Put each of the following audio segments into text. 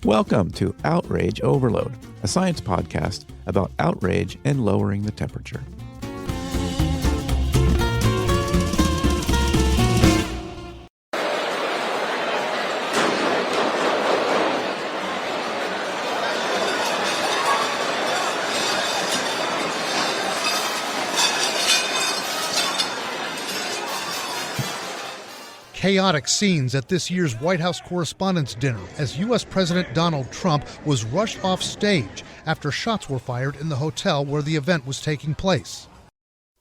Welcome to Outrage Overload, a science podcast about outrage and lowering the temperature. Chaotic scenes at this year's White House Correspondents' Dinner as U.S. President Donald Trump was rushed off stage after shots were fired in the hotel where the event was taking place.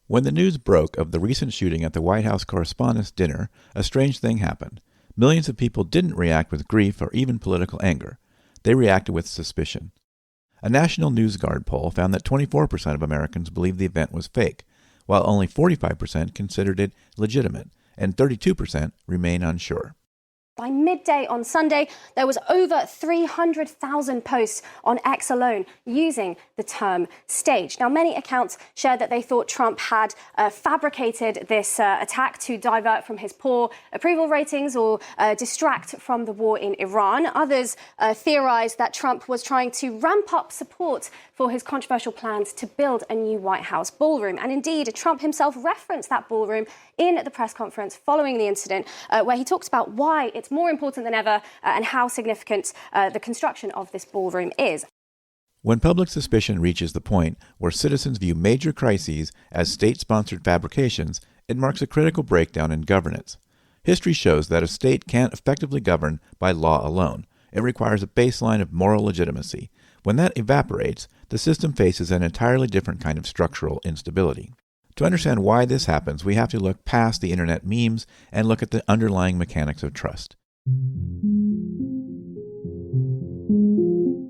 When the news broke of the recent shooting at the White House Correspondents' Dinner, a strange thing happened. Millions of people didn't react with grief or even political anger. They reacted with suspicion. A National News Guard poll found that 24% of Americans believed the event was fake, while only 45% considered it legitimate, and 32% remain unsure. By midday on Sunday, there was over 300,000 posts on X alone using the term staged. Now, many accounts shared that they thought Trump had fabricated this attack to divert from his poor approval ratings or distract from the war in Iran. Others theorized that Trump was trying to ramp up support for his controversial plans to build a new White House ballroom. And indeed, Trump himself referenced that ballroom in the press conference following the incident, where he talked about why it's more important than ever and how significant the construction of this ballroom is. When public suspicion reaches the point where citizens view major crises as state-sponsored fabrications, it marks a critical breakdown in governance. History shows that a state can't effectively govern by law alone. It requires a baseline of moral legitimacy. When that evaporates, the system faces an entirely different kind of structural instability. To understand why this happens, we have to look past the internet memes and look at the underlying mechanics of trust.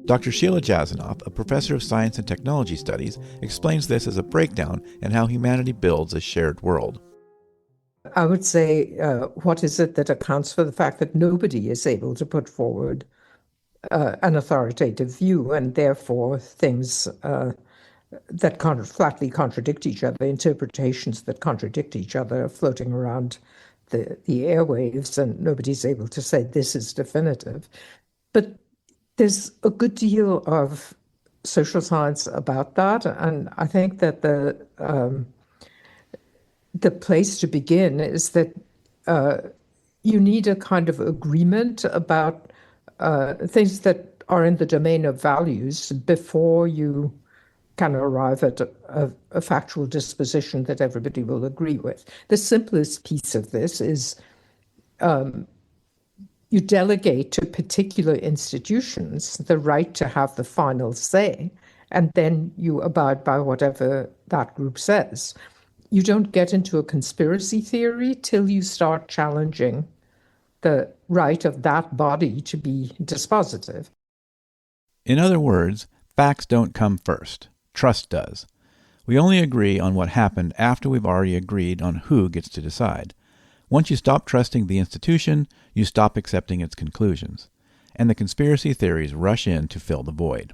Dr. Sheila Jasanoff, a professor of science and technology studies, explains this as a breakdown in how humanity builds a shared world. I would say, what is it that accounts for the fact that nobody is able to put forward an authoritative view, and therefore things that flatly contradict each other, interpretations that contradict each other, floating around the airwaves, and nobody's able to say this is definitive. But there's a good deal of social science about that, and I think that the place to begin is that you need a kind of agreement about things that are in the domain of values before you can arrive at a factual disposition that everybody will agree with. The simplest piece of this is you delegate to particular institutions the right to have the final say, and then you abide by whatever that group says. You don't get into a conspiracy theory till you start challenging the right of that body to be dispositive. In other words, facts don't come first. Trust does. We only agree on what happened after we've already agreed on who gets to decide. Once you stop trusting the institution, you stop accepting its conclusions, and the conspiracy theories rush in to fill the void.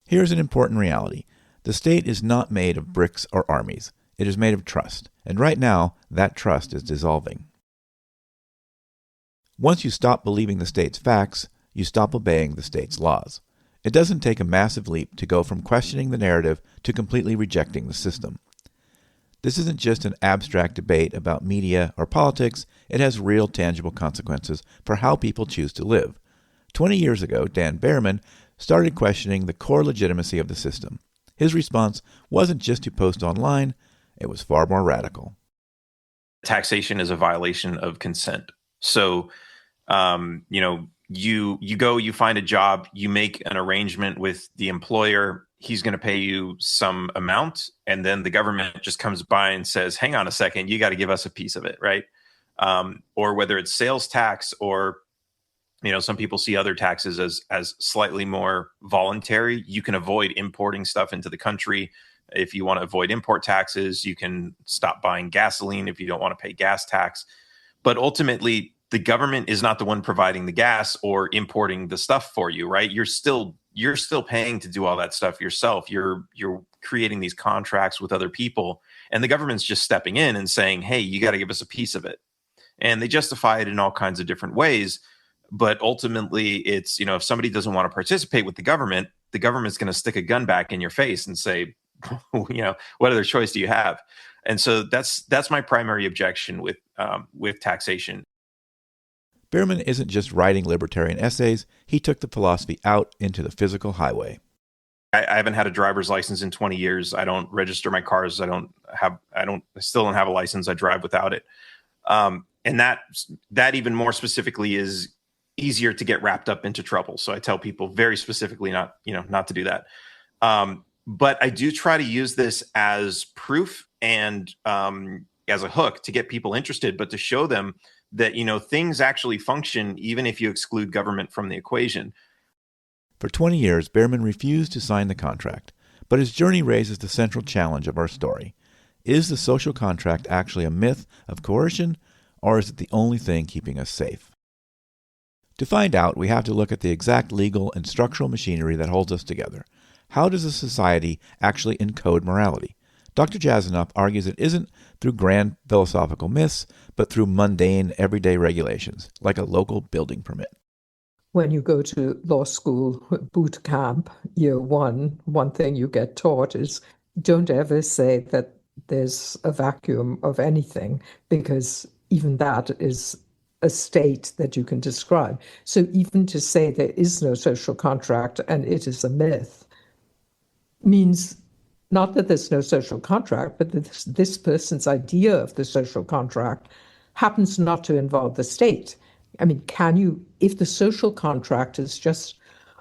Here's an important reality. The state is not made of bricks or armies. It is made of trust, and right now, that trust is dissolving. Once you stop believing the state's facts, you stop obeying the state's laws. It doesn't take a massive leap to go from questioning the narrative to completely rejecting the system. This isn't just an abstract debate about media or politics. It has real, tangible consequences for how people choose to live. 20 years ago, Dan Behrman started questioning the core legitimacy of the system. His response wasn't just to post online. It was far more radical. Taxation is a violation of consent. So, you go, you find a job, you make an arrangement with the employer, he's going to pay you some amount, and then the government just comes by and says, hang on a second, you got to give us a piece of it, right? Or whether it's sales tax or, some people see other taxes as slightly more voluntary. You can avoid importing stuff into the country. If you want to avoid import taxes, you can stop buying gasoline if you don't want to pay gas tax. But ultimately, the government is not the one providing the gas or importing the stuff for you, right? You're still paying to do all that stuff yourself. You're creating these contracts with other people, and the government's just stepping in and saying, hey, you got to give us a piece of it. And they justify it in all kinds of different ways. But ultimately, it's, if somebody doesn't want to participate with the government's going to stick a gun back in your face and say, what other choice do you have? And so that's my primary objection with taxation. Bierman isn't just writing libertarian essays, he took the philosophy out into the physical highway. I haven't had a driver's license in 20 years. I don't register my cars. I still don't have a license. I drive without it. And that even more specifically is easier to get wrapped up into trouble. So I tell people very specifically not to do that. But I do try to use this as proof and as a hook to get people interested, but to show them that, things actually function even if you exclude government from the equation. For 20 years, Bierman refused to sign the contract, but his journey raises the central challenge of our story. Is the social contract actually a myth of coercion, or is it the only thing keeping us safe? To find out, we have to look at the exact legal and structural machinery that holds us together. How does a society actually encode morality? Dr. Jasanoff argues it isn't through grand philosophical myths, but through mundane, everyday regulations, like a local building permit. When you go to law school boot camp, year one thing you get taught is don't ever say that there's a vacuum of anything, because even that is a state that you can describe. So even to say there is no social contract and it is a myth means not that there's no social contract, but that this person's idea of the social contract happens not to involve the state. I mean, if the social contract is just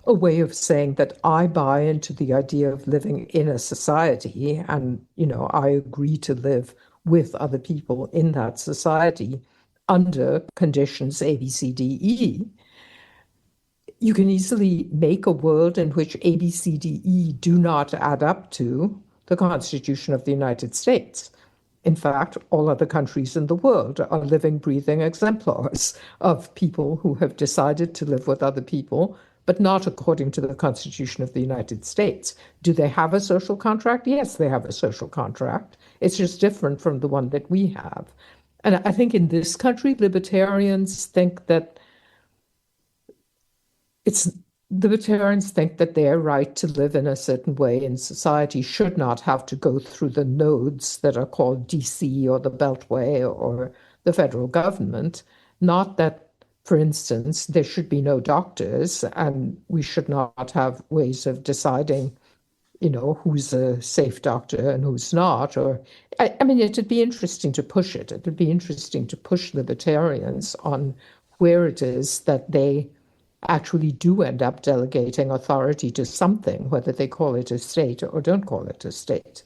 a way of saying that I buy into the idea of living in a society and, I agree to live with other people in that society under conditions A, B, C, D, E, you can easily make a world in which A, B, C, D, E do not add up to the Constitution of the United States. In fact, all other countries in the world are living, breathing exemplars of people who have decided to live with other people, but not according to the Constitution of the United States. Do they have a social contract? Yes, they have a social contract. It's just different from the one that we have. And I think in this country, libertarians think that their right to live in a certain way in society should not have to go through the nodes that are called DC or the Beltway or the federal government. Not that, for instance, there should be no doctors and we should not have ways of deciding, who's a safe doctor and who's not. Or, I mean, it'd be interesting to push it. It would be interesting to push libertarians on where it is that they actually do end up delegating authority to something, whether they call it a state or don't call it a state.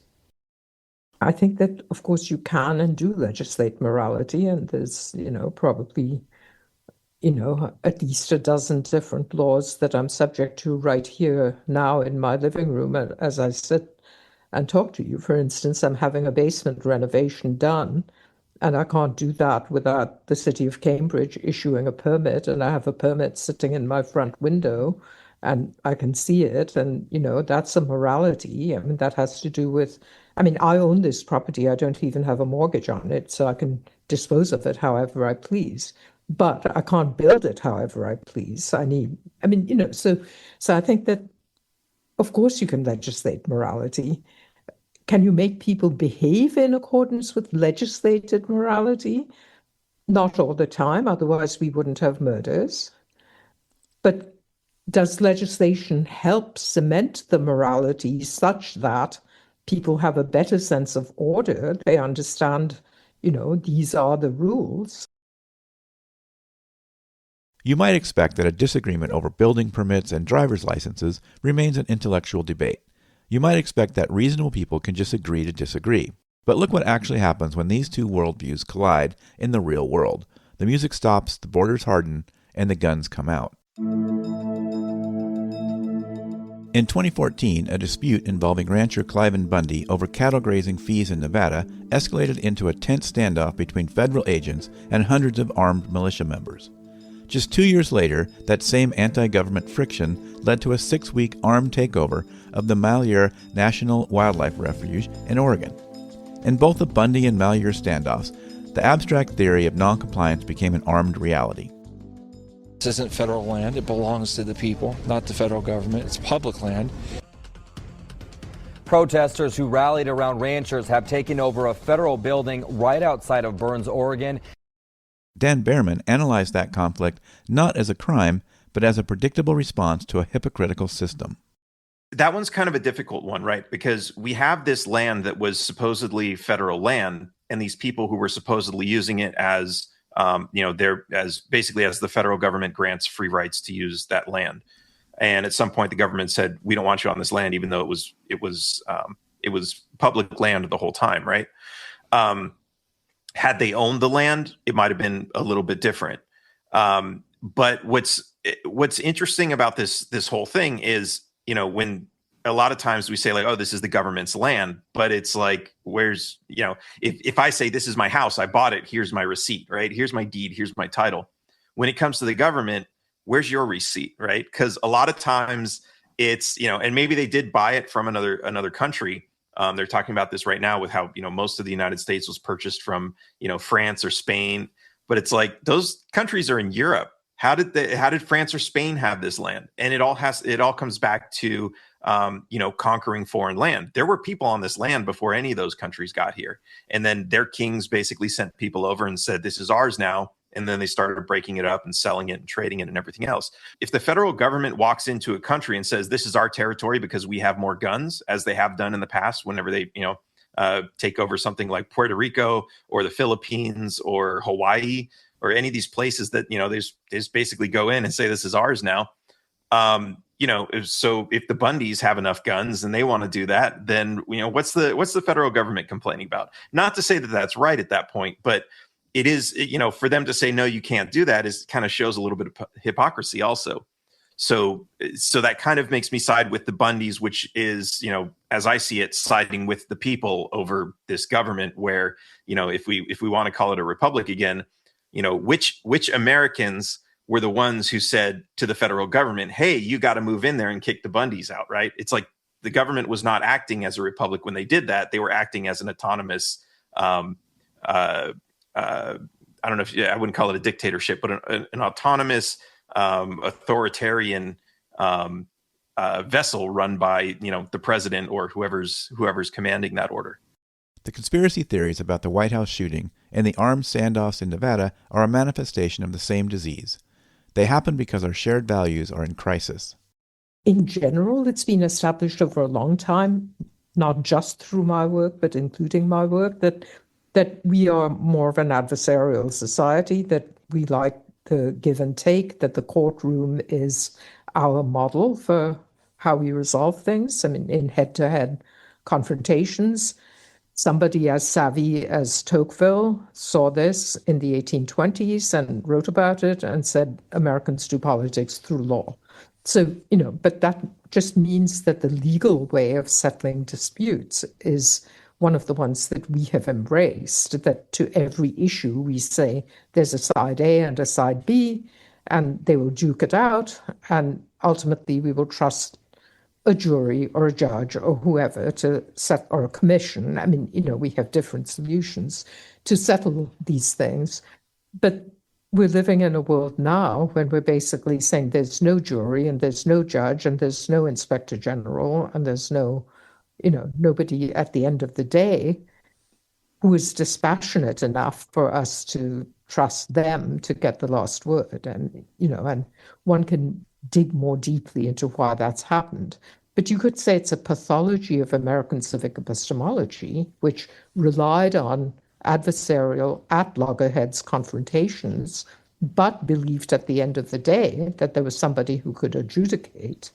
I think that, of course, you can and do legislate morality, and there's, probably, at least a dozen different laws that I'm subject to right here now in my living room as I sit and talk to you. For instance, I'm having a basement renovation done, and I can't do that without the city of Cambridge issuing a permit. And I have a permit sitting in my front window and I can see it. And, that's a morality. I mean, that has to do with, I own this property. I don't even have a mortgage on it, so I can dispose of it however I please. But I can't build it however I please. So I think that, of course, you can legislate morality. Can you make people behave in accordance with legislated morality? Not all the time, otherwise we wouldn't have murders. But does legislation help cement the morality such that people have a better sense of order? They understand, these are the rules. You might expect that a disagreement over building permits and driver's licenses remains an intellectual debate. You might expect that reasonable people can just agree to disagree. But look what actually happens when these two worldviews collide in the real world. The music stops, the borders harden, and the guns come out. In 2014, a dispute involving rancher Cliven Bundy over cattle grazing fees in Nevada escalated into a tense standoff between federal agents and hundreds of armed militia members. Just 2 years later, that same anti-government friction led to a 6-week armed takeover of the Malheur National Wildlife Refuge in Oregon. In both the Bundy and Malheur standoffs, the abstract theory of noncompliance became an armed reality. This isn't federal land. It belongs to the people, not the federal government. It's public land. Protesters who rallied around ranchers have taken over a federal building right outside of Burns, Oregon. Dan Behrman analyzed that conflict not as a crime, but as a predictable response to a hypocritical system. That one's kind of a difficult one, right? Because we have this land that was supposedly federal land, and these people who were supposedly using it as, they're as basically as the federal government grants free rights to use that land. And at some point, the government said, "We don't want you on this land," even though it was public land the whole time, right? Had they owned the land, it might have been a little bit different. But what's interesting about this whole thing is, when a lot of times we say like, "Oh, this is the government's land," but it's like, where's, if I say this is my house, I bought it, here's my receipt, right? Here's my deed, here's my title. When it comes to the government, where's your receipt, right? Because a lot of times it's, and maybe they did buy it from another country. They're talking about this right now with how, most of the United States was purchased from, France or Spain. But it's like those countries are in Europe. How did France or Spain have this land? And it all comes back to, conquering foreign land. There were people on this land before any of those countries got here. And then their kings basically sent people over and said, "This is ours now." And then they started breaking it up and selling it and trading it and everything else. If the federal government walks into a country and says, "This is our territory because we have more guns," as they have done in the past, whenever they, take over something like Puerto Rico or the Philippines or Hawaii or any of these places that, they just basically go in and say, "This is ours now." So if the Bundys have enough guns and they want to do that, then, what's the federal government complaining about? Not to say that that's right at that point, but it is, for them to say, "No, you can't do that," is kind of shows a little bit of hypocrisy also. So that kind of makes me side with the Bundys, which is, as I see it, siding with the people over this government where, if we want to call it a republic again, which Americans were the ones who said to the federal government, "Hey, you got to move in there and kick the Bundys out," right? It's like the government was not acting as a republic when they did that. They were acting as an autonomous, I don't know if I wouldn't call it a dictatorship, but an autonomous, authoritarian vessel run by, the president or whoever's commanding that order. The conspiracy theories about the White House shooting and the armed standoffs in Nevada are a manifestation of the same disease. They happen because our shared values are in crisis. In general, it's been established over a long time, not just through my work, but including my work, that we are more of an adversarial society, that we like the give and take, that the courtroom is our model for how we resolve things. I mean, in head-to-head confrontations, somebody as savvy as Tocqueville saw this in the 1820s and wrote about it and said, "Americans do politics through law." So, but that just means that the legal way of settling disputes is one of the ones that we have embraced, that to every issue we say there's a side A and a side B, and they will duke it out, and ultimately we will trust a jury or a judge or whoever to set, or a commission. I mean, we have different solutions to settle these things. But we're living in a world now when we're basically saying there's no jury and there's no judge and there's no inspector general and there's no, nobody at the end of the day who is dispassionate enough for us to trust them to get the last word. And, and one can dig more deeply into why that's happened. But you could say it's a pathology of American civic epistemology, which relied on adversarial, at loggerheads confrontations, but believed at the end of the day that there was somebody who could adjudicate.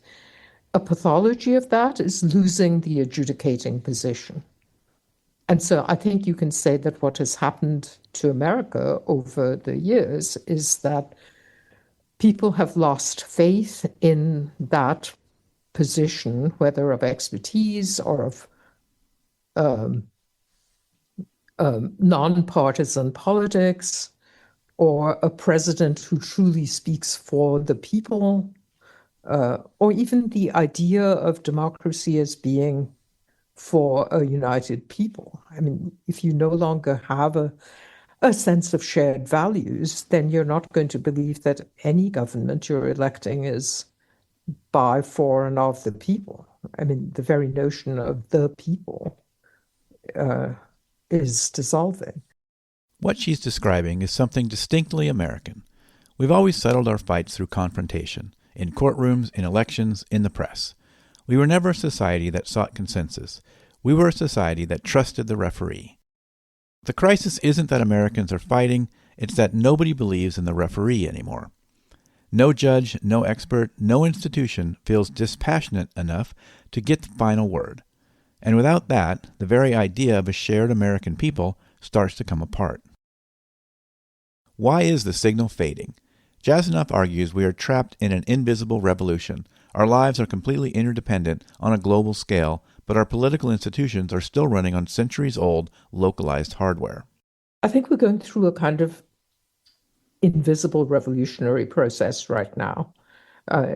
A pathology of that is losing the adjudicating position. And so I think you can say that what has happened to America over the years is that people have lost faith in that position, whether of expertise or of nonpartisan politics, or a president who truly speaks for the people, or even the idea of democracy as being for a united people. I mean, if you no longer have a a sense of shared values, then you're not going to believe that any government you're electing is by, for, and of the people. I mean, the very notion of the people is dissolving. What she's describing is something distinctly American. We've always settled our fights through confrontation, in courtrooms, in elections, in the press. We were never a society that sought consensus. We were a society that trusted the referee. The crisis isn't that Americans are fighting, it's that nobody believes in the referee anymore. No judge, no expert, no institution feels dispassionate enough to get the final word. And without that, the very idea of a shared American people starts to come apart. Why is the signal fading? Jasanoff argues we are trapped in an invisible revolution. Our lives are completely interdependent on a global scale, but our political institutions are still running on centuries-old, localized hardware. I think we're going through a kind of invisible revolutionary process right now,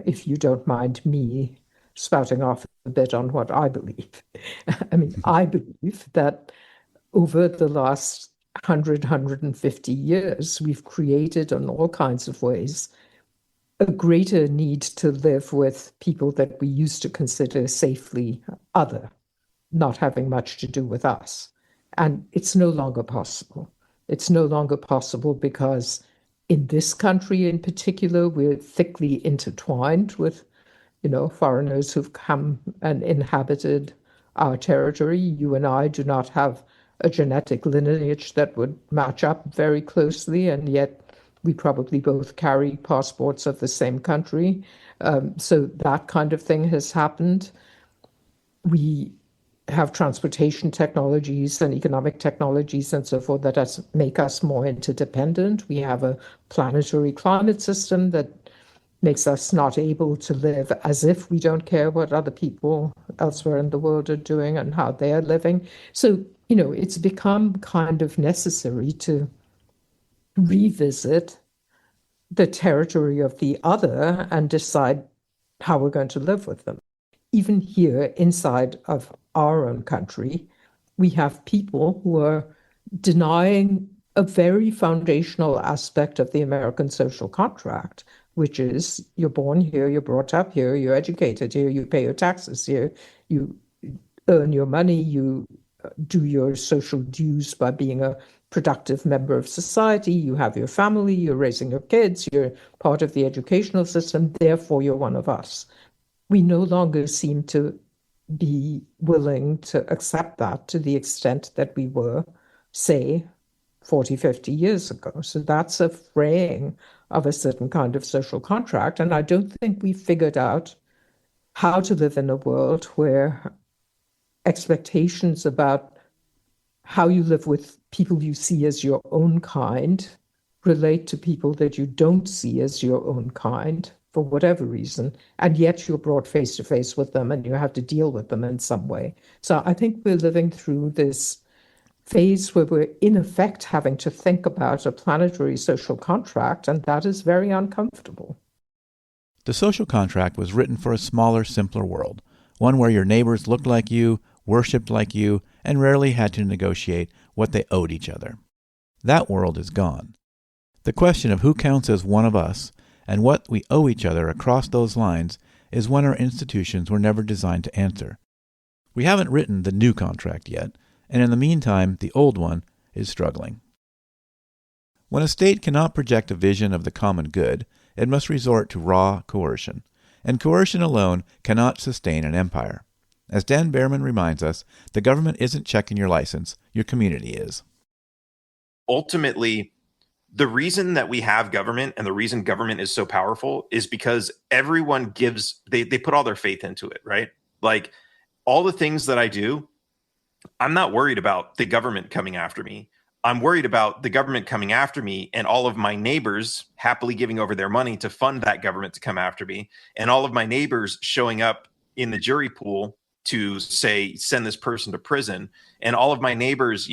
if you don't mind me spouting off a bit on what I believe. I mean, I believe that over the last 150 years, we've created in all kinds of ways a greater need to live with people that we used to consider safely other, not having much to do with us. And it's no longer possible. It's no longer possible because in this country in particular, we're thickly intertwined with, foreigners who've come and inhabited our territory. You and I do not have a genetic lineage that would match up very closely, and yet we probably both carry passports of the same country. So that kind of thing has happened. We have transportation technologies and economic technologies and so forth that make us more interdependent. We have a planetary climate system that makes us not able to live as if we don't care what other people elsewhere in the world are doing and how they are living. So, it's become kind of necessary to revisit the territory of the other and decide how we're going to live with them. Even here inside of our own country, we have people who are denying a very foundational aspect of the American social contract, which is you're born here, you're brought up here, you're educated here, you pay your taxes here, you earn your money, you do your social dues by being a productive member of society, you have your family, you're raising your kids, you're part of the educational system, therefore you're one of us. We no longer seem to be willing to accept that to the extent that we were, say, 40, 50 years ago. So that's a fraying of a certain kind of social contract. And I don't think we figured out how to live in a world where expectations about how you live with people you see as your own kind relate to people that you don't see as your own kind for whatever reason, and yet you're brought face to face with them and you have to deal with them in some way. So I think we're living through this phase where we're in effect having to think about a planetary social contract, and that is very uncomfortable. The social contract was written for a smaller, simpler world, one where your neighbors looked like you, worshipped like you, and rarely had to negotiate what they owed each other. That world is gone. The question of who counts as one of us and what we owe each other across those lines is one our institutions were never designed to answer. We haven't written the new contract yet, and in the meantime, the old one is struggling. When a state cannot project a vision of the common good, it must resort to raw coercion, and coercion alone cannot sustain an empire. As Dan Behrman reminds us, the government isn't checking your license, your community is. Ultimately, the reason that we have government and the reason government is so powerful is because everyone they put all their faith into it, right? Like all the things that I do, I'm not worried about the government coming after me. I'm worried about the government coming after me and all of my neighbors happily giving over their money to fund that government to come after me, and all of my neighbors showing up in the jury pool to say, send this person to prison, and all of my neighbors,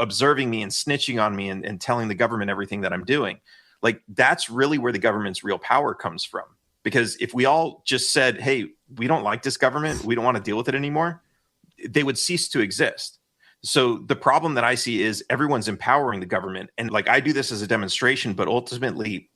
observing me and snitching on me and telling the government everything that I'm doing. Like, that's really where the government's real power comes from. Because if we all just said, hey, we don't like this government, we don't want to deal with it anymore, they would cease to exist. So the problem that I see is everyone's empowering the government. And like, I do this as a demonstration, but ultimately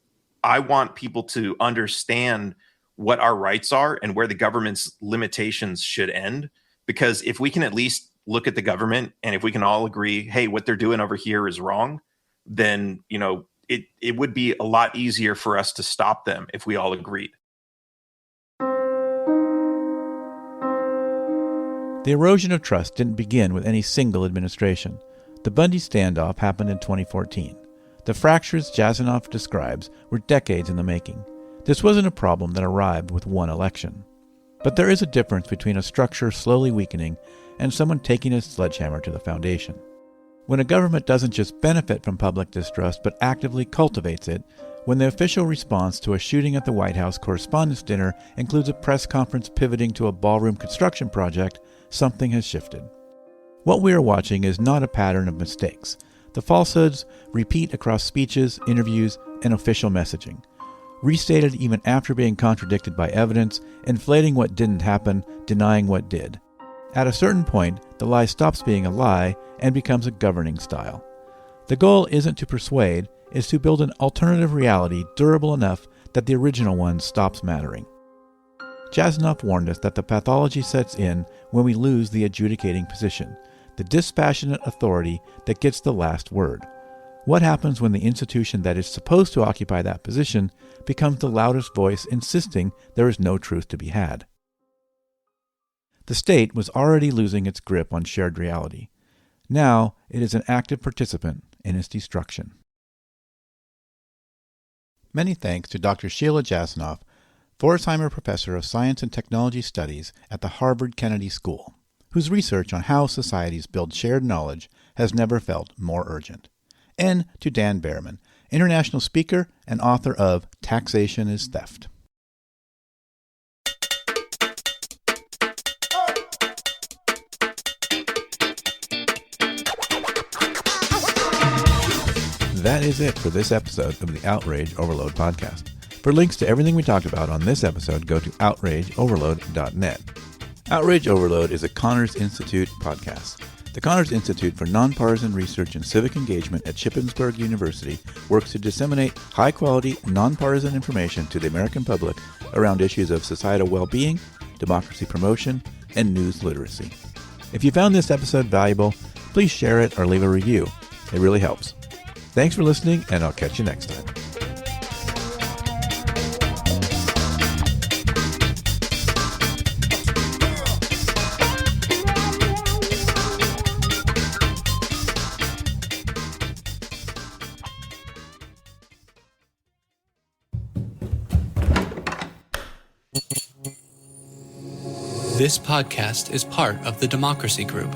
I want people to understand what our rights are and where the government's limitations should end. Because if we can at least look at the government and if we can all agree, hey, what they're doing over here is wrong, then, you know, it would be a lot easier for us to stop them if we all agreed. The erosion of trust didn't begin with any single administration. The Bundy standoff happened in 2014. The fractures Jasanoff describes were decades in the making. This wasn't a problem that arrived with one election. But there is a difference between a structure slowly weakening and someone taking a sledgehammer to the foundation. When a government doesn't just benefit from public distrust but actively cultivates it, when the official response to a shooting at the White House Correspondents' Dinner includes a press conference pivoting to a ballroom construction project, something has shifted. What we are watching is not a pattern of mistakes. The falsehoods repeat across speeches, interviews, and official messaging, restated even after being contradicted by evidence, inflating what didn't happen, denying what did. At a certain point, the lie stops being a lie and becomes a governing style. The goal isn't to persuade, it's to build an alternative reality durable enough that the original one stops mattering. Jasanoff warned us that the pathology sets in when we lose the adjudicating position, the dispassionate authority that gets the last word. What happens when the institution that is supposed to occupy that position becomes the loudest voice insisting there is no truth to be had? The state was already losing its grip on shared reality. Now it is an active participant in its destruction. Many thanks to Dr. Sheila Jasanoff, Forsheimer Professor of Science and Technology Studies at the Harvard Kennedy School, whose research on how societies build shared knowledge has never felt more urgent. And to Dan Behrman, international speaker and author of Taxation is Theft. That is it for this episode of the Outrage Overload podcast. For links to everything we talked about on this episode, go to outrageoverload.net. Outrage Overload is a Connors Institute podcast. The Connors Institute for Nonpartisan Research and Civic Engagement at Shippensburg University works to disseminate high-quality, nonpartisan information to the American public around issues of societal well-being, democracy promotion, and news literacy. If you found this episode valuable, please share it or leave a review. It really helps. Thanks for listening, and I'll catch you next time. This podcast is part of the Democracy Group.